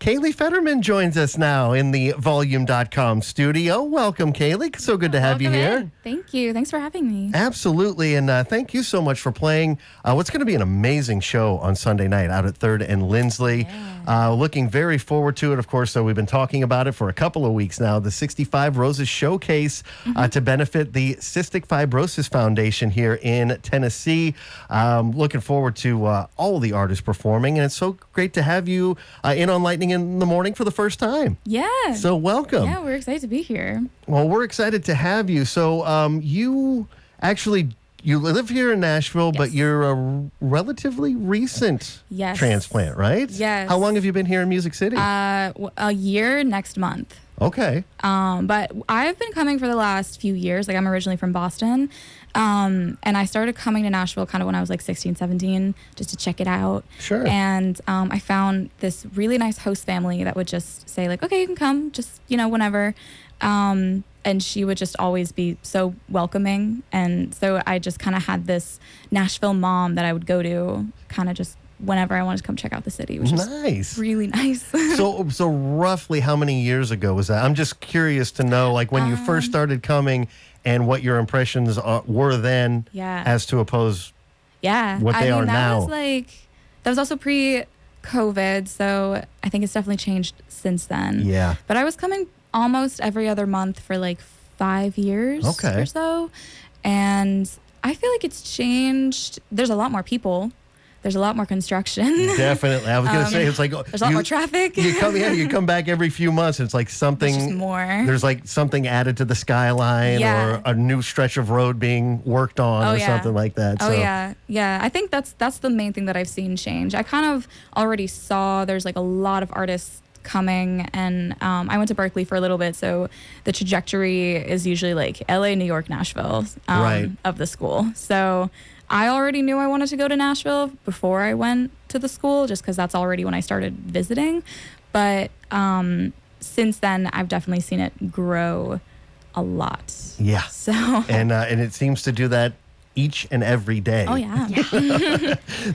Kaylee Federmann joins us now in the Volume.com studio. Welcome, Kaylee. So good to have you here. In. Thank you. Thanks for having me. Absolutely. And thank you so much for playing what's going to be an amazing show on Sunday night out at 3rd and Lindsley. Yeah. Looking very forward to it. Of course, so we've been talking about it for a couple of weeks now. The 65 Roses Showcase to benefit the Cystic Fibrosis Foundation here in Tennessee. Looking forward to all the artists performing. And it's so great to have you in on Lightning in the Morning for the first time. Yeah. So welcome. Yeah, we're excited to be here. Well, we're excited to have you. So you live here in Nashville, Yes. but you're a relatively recent Yes. transplant, right? Yes. How long have you been here in Music City? A year next month. Okay. But I've been coming for the last few years. Like, I'm originally from Boston. And I started coming to Nashville kind of when I was like 16, 17, just to check it out. Sure. And I found this really nice host family that would just say like, okay, you can come just, whenever. And she would just always be so welcoming. And so I just kind of had this Nashville mom that I would go to kind of just whenever I wanted to come check out the city, which was Nice. really nice. So roughly how many years ago was that? I'm just curious to know, like, when you first started coming and what your impressions were then Yeah. as to oppose what they are now. That was also pre-COVID, so I think it's definitely changed since then. Yeah. But I was coming almost every other month for like 5 years Okay. or so. And I feel like it's changed. There's a lot more people. There's a lot more construction. Definitely. I was going to say, it's like... There's a lot more traffic. You come back every few months, and it's like something... There's just more. There's like something added to the skyline Yeah. or a new stretch of road being worked on something like that. Oh, So, yeah. Yeah. I think that's the main thing that I've seen change. I kind of already saw there's like a lot of artists coming, and I went to Berkeley for a little bit, so the trajectory is usually like LA, New York, Nashville Right. of the school. So I already knew I wanted to go to Nashville before I went to the school, just because that's already when I started visiting. But since then, I've definitely seen it grow a lot. Yeah. So And it seems to do that each and every day. oh yeah.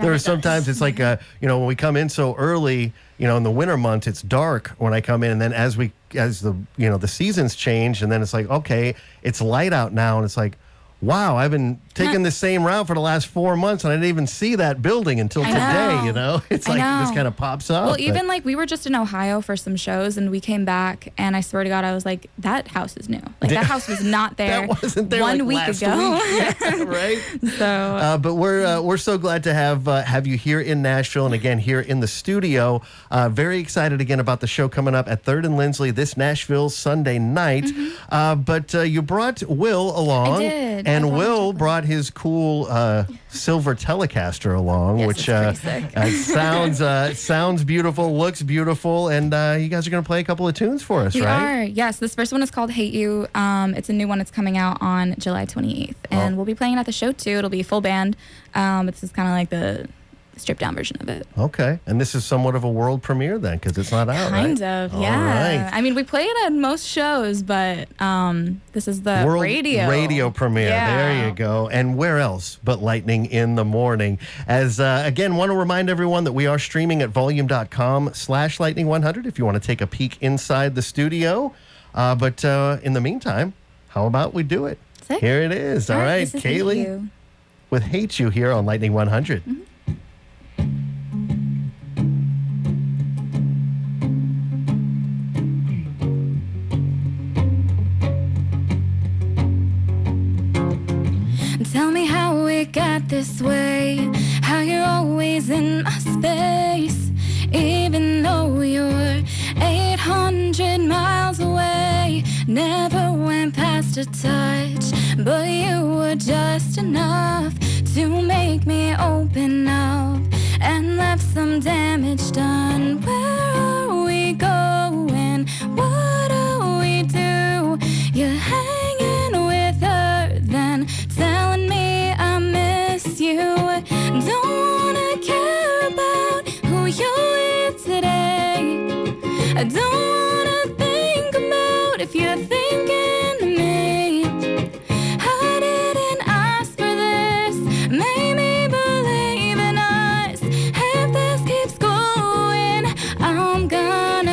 There are sometimes it's like, when we come in so early, in the winter months, it's dark when I come in. And then as the seasons change, and then it's like, okay, it's light out now. And it's like, wow, I've been taking the same route for the last 4 months, and I didn't even see that building until today, It's like this kind of pops up. Well, even like we were just in Ohio for some shows, and we came back, and I swear to God, I was like, that house is new. Like, that house was not there, that wasn't there 1 like week last ago. week. Yeah, right? So, but we're so glad to have you here in Nashville, and again here in the studio. Very excited again about the show coming up at 3rd and Lindsley this Nashville Sunday night. But you brought Will along. I did. And Will brought his cool silver Telecaster along, Yes, which it's pretty sick. sounds beautiful, looks beautiful, and you guys are going to play a couple of tunes for us, we right? are. Yes, this first one is called Hate You. It's a new one. It's coming out on July 28th, and we'll be playing it at the show too. It'll be full band. This is kind of like the stripped down version of it. Okay, and this is somewhat of a world premiere then, because it's not out, Kind right? of, All yeah. right. I mean, we play it at most shows, but this is the World radio premiere. Yeah. There you go. And where else but Lightning in the Morning? As again, want to remind everyone that we are streaming at volume.com/lightning100 if you want to take a peek inside the studio. But in the meantime, how about we do it? Sick. Here it is. All right, this is Hate Kaylee You. with Hate You here on Lightning 100. Tell me how it got this way, how you're always in my space, even though you're 800 miles away. Never went past a touch, but you were just enough to make me open up and left some damage done. Where are we going? What do we do? You're hanging with her, then telling me I miss you. Don't wanna care about who you're with today. I don't wanna think about if you're thinking of me. I didn't ask for this, made me believe in us. If this keeps going, I'm gonna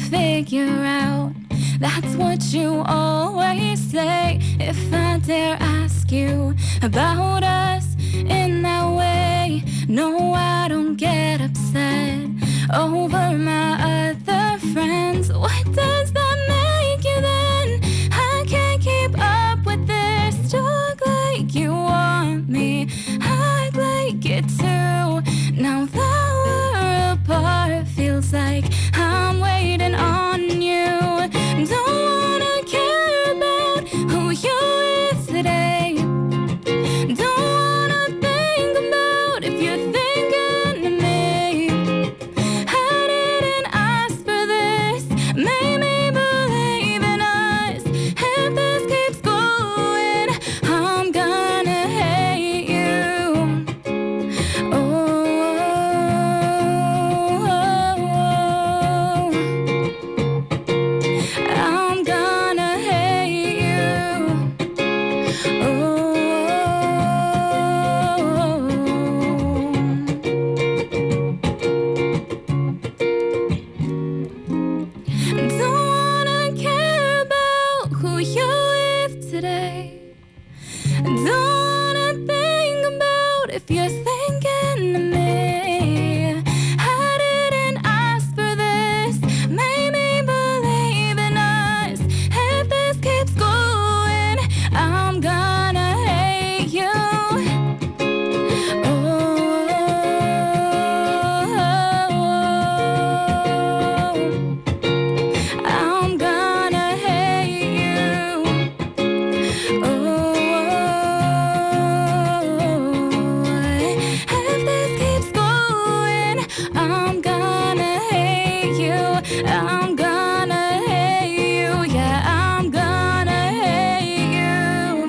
figure out. That's what you always say. If I dare ask you about us in that way, no, I don't get upset over my other friends. What does that make you then? I can't keep up with this. Talk like you want me, act like it too. Now that we're apart, feels like I'm waiting on you. Don't wanna care about who you're with today. Don't wanna think about if you're thinking of me. I didn't ask for this, made me believe in us. If this keeps going, I'm gonna hate you. I'm gonna hate you. Don't wanna care about who you're with today. Don't wanna think about if you're thinking of me. I didn't ask for this, made me believe in us. If this keeps going, I'm gonna hate you. I'm gonna hate you. If this keeps going, I'm gonna hate you. I'm gonna hate you. Yeah, I'm gonna hate you.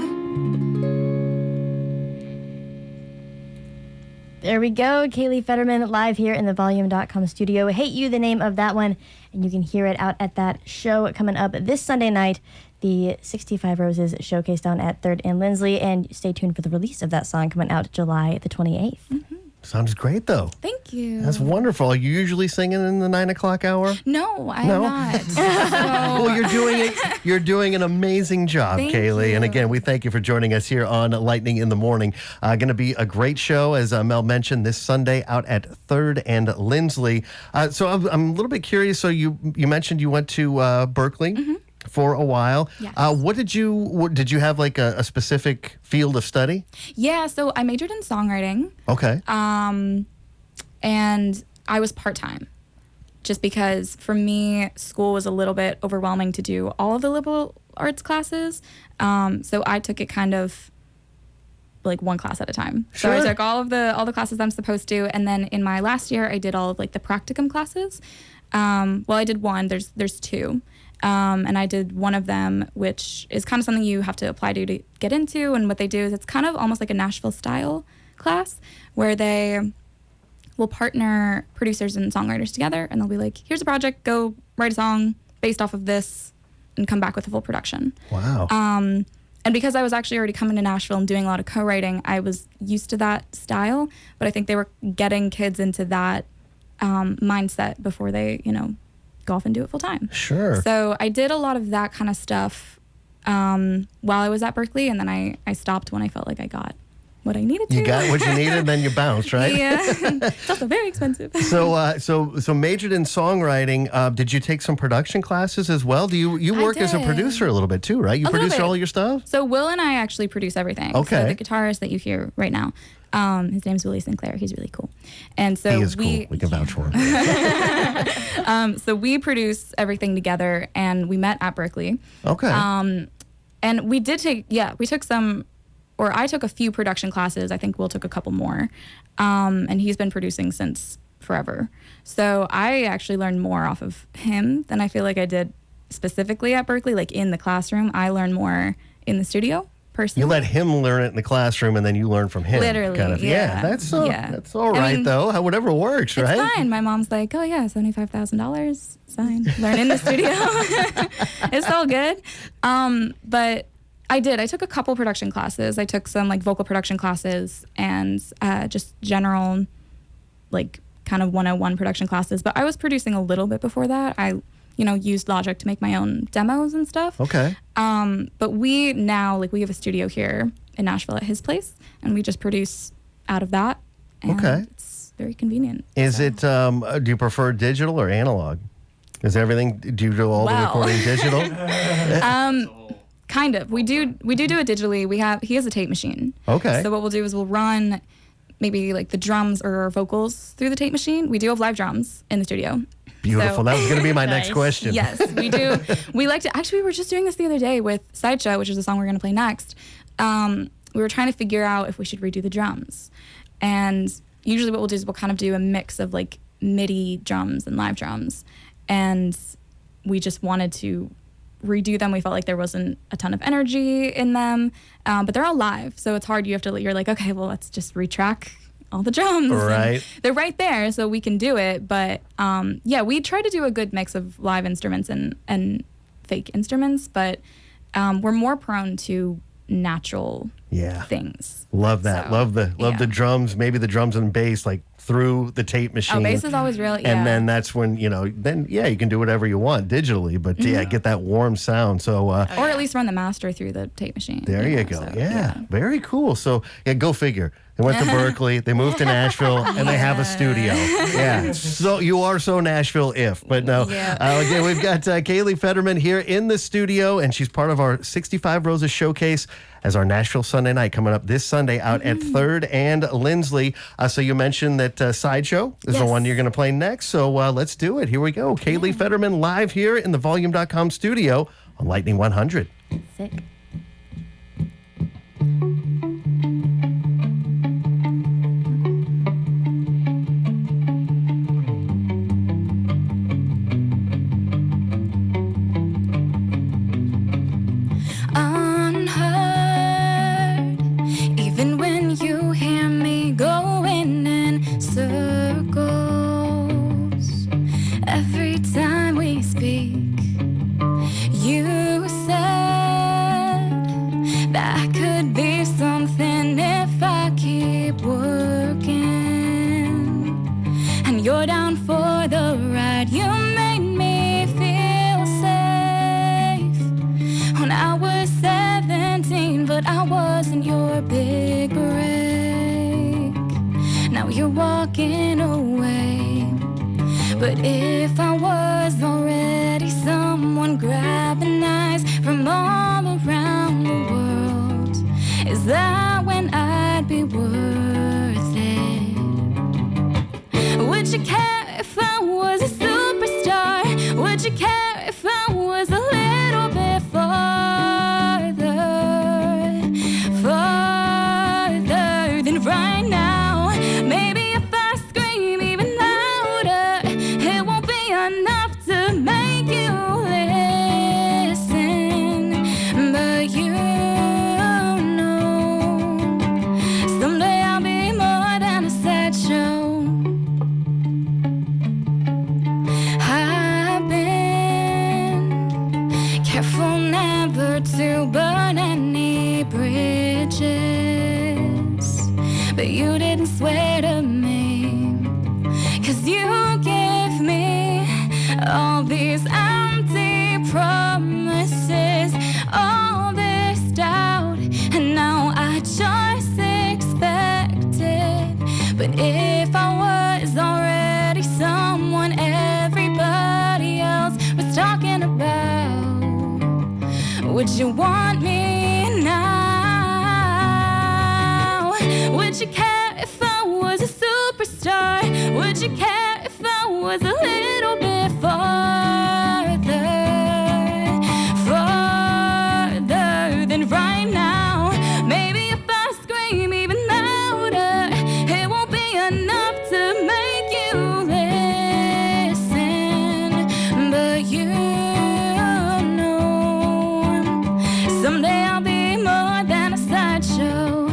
There we go. Kaylee Federmann live here in the Volume.com studio. Hate You, the name of that one. And you can hear it out at that show coming up this Sunday night, the 65 Roses Showcase down at 3rd and Lindsley. And stay tuned for the release of that song coming out July the 28th. Sounds great, though. Thank you. That's wonderful. Are you usually singing in the 9 o'clock hour? No, I'm No? not. Well, you're doing it. You're doing an amazing job, Thank Kaylee. you. And again, we thank you for joining us here on Lightning in the Morning. Going to be a great show, as Mel mentioned, this Sunday out at 3rd and Lindsley. So I'm a little bit curious. So you mentioned you went to Berkeley for a while. Yes. What did you have like a specific field of study? Yeah, so I majored in songwriting. Okay. And I was part-time just because for me, school was a little bit overwhelming to do all of the liberal arts classes. So I took it kind of like one class at a time. So Sure. I took all the classes I'm supposed to. And then in my last year, I did all of like the practicum classes. Well, I did one, there's two. And I did one of them, which is kind of something you have to apply to get into. And what they do is it's kind of almost like a Nashville style class where they will partner producers and songwriters together, and they'll be like, here's a project, go write a song based off of this and come back with a full production. Wow. And because I was actually already coming to Nashville and doing a lot of co-writing, I was used to that style, but I think they were getting kids into that mindset before they, go off and do it full time. Sure. So I did a lot of that kind of stuff while I was at Berkeley, and then I stopped when I felt like I got what I needed to. You got what you needed, then you bounced, right? Yeah. It's also very expensive. So majored in songwriting. Did you take some production classes as well? Do you I work as a did. producer a little bit too, right? You A little produce bit. all your stuff? So Will and I actually produce everything. Okay. So the guitarist that you hear right now, his name's Willie Sinclair. He's really cool. And so He is cool. We can vouch for him. So we produce everything together, and we met at Berkeley. Okay. And we did we took some, or I took a few production classes. I think Will took a couple more. And he's been producing since forever. So I actually learned more off of him than I feel like I did specifically at Berkeley. Like in the classroom, I learned more in the studio personally. You let him learn it in the classroom, and then you learn from him. Literally, kind of. yeah. That's Yeah. that's all right, I mean, though. Whatever works, It's right? fine. My mom's like, oh yeah, $75,000. It's fine. Learn in the studio. It's all good. But I took a couple production classes. I took some like vocal production classes and just general like kind of 101 production classes. But I was producing a little bit before that. I used Logic to make my own demos and stuff. Okay. But we now, we have a studio here in Nashville at his place, and we just produce out of that. And Okay. it's very convenient. Is it, do you prefer digital or analog? Is everything, do you do all the recording digital? Kind of. We do it digitally. He has a tape machine. Okay. So what we'll do is we'll run maybe the drums or vocals through the tape machine. We do have live drums in the studio. Beautiful. So, that was going to be my next Nice. question. yes, we do. We like to, actually, we were just doing this the other day with Sideshow, which is the song we're going to play next. We were trying to figure out if we should redo the drums. And usually what we'll do is we'll kind of do a mix of MIDI drums and live drums. And we just wanted to redo them. We felt like there wasn't a ton of energy in them, but they're all live, so it's hard. You're like, okay, well, let's just retrack all the drums. Right. And they're right there, so we can do it. But we try to do a good mix of live instruments and fake instruments, but we're more prone to natural things. Love that. So, love the drums, maybe the drums and bass through the tape machine. Oh, bass is always really, And then that's when, you can do whatever you want digitally, but get that warm sound. So, or at least run the master through the tape machine. there you go. So, Very cool. So, go figure. They went to Berkeley, they moved to Nashville, and they have a studio. Yeah. So, you are so Nashville but no. Again, we've got Kaylee Federmann here in the studio, and she's part of our 65 Roses Showcase as our Nashville Sunday night coming up this Sunday out at 3rd and Lindsley. So you mentioned that Sideshow is the one you're going to play next. So let's do it. Here we go. Kaylee Federmann live here in the Volume.com studio on Lightning 100. Sick. You're down for the ride. You made me feel safe when I was 17, but I wasn't your big break. Now you're walking away, but if I was already someone grabbing eyes from all around the world, is that when I'd be worth it? Would you care if I was a superstar? Would you care if I was a little bit farther than right now? Maybe if I scream even louder, it won't be enough to make you listen. But you know, someday I'll be more than a sideshow. Careful never to burn any bridges, but you didn't swear to me, 'cause you gave me all these empty promises, all this doubt, and now I just expect it. But if I was already someone everybody else was talking about, would you want me now? Would you care if I was a superstar? Would you care if I was a little bit farther than right now? Maybe if I scream even louder, it won't be enough to make you listen. But you someday I'll be more than a sideshow.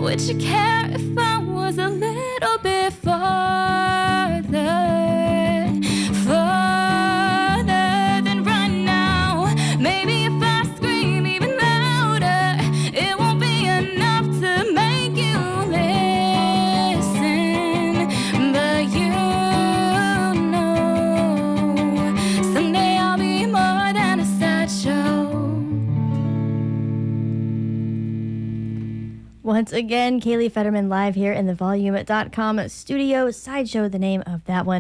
Would you care if I was a little bit farther than right now? Maybe if I scream even louder, it won't be enough to make you listen. But you know, someday I'll be more than a sideshow. Once again, Kaylee Federmann live here in the Volume.com studio. Sideshow, the name of that one.